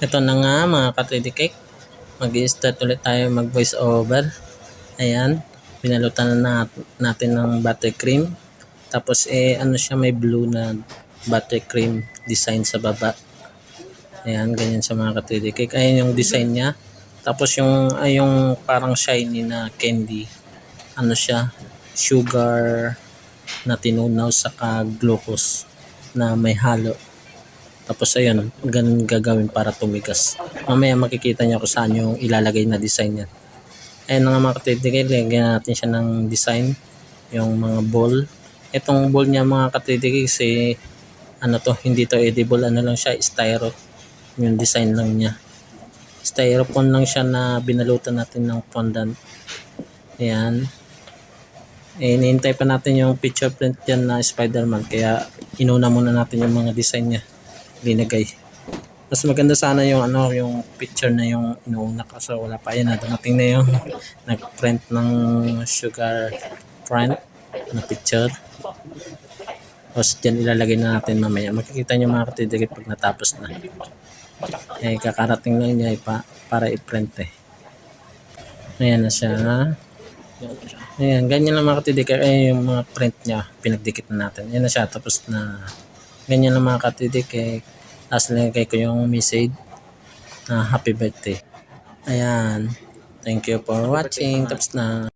Ito na nga mga ka-3D Cake. Mag-i-start ulit tayo mag voice over. Ayan. Pinalutan na natin ng buttercream. Tapos ano siya, may blue na buttercream design sa baba. Ayan, ganyan sa mga ka-3D Cake. Ayan yung design niya. Tapos yung parang shiny na candy. Ano siya, sugar na tinunaw saka glucose na may halo. Tapos ayun, ganun gagawin para tumigas. Mamaya makikita niyo kung saan yung ilalagay na design niya. Ayun nga mga katidigay, lagyan natin siya ng design. Yung mga ball. Itong ball niya mga katidigay kasi ano to, hindi to edible. Ano lang siya, styro. Yung design lang niya. Styrofoam lang siya na binalutan natin ng fondant. Ayan. Hinihintay pa natin yung picture print dyan na Spider-Man. Kaya inuna muna natin yung mga design niya. Linagay. Mas maganda sana yung yung picture na yung inuuna kaso wala pa yan. Dumating na yung nag-print ng sugar print na picture. Tapos dyan ilalagay na natin mamaya. Makikita nyo mga katidigit pag natapos na. Kakarating lang niya para i-print Ayan na siya. Ayan, ganyan lang mga katidigit. Ayan yung mga print niya. Pinagdikit na natin. Ayan na siya. Tapos na ganyan lang mga katidigit. Tapos nilagay ko yung message na happy birthday. Ayan. Thank you for watching. Tapos na.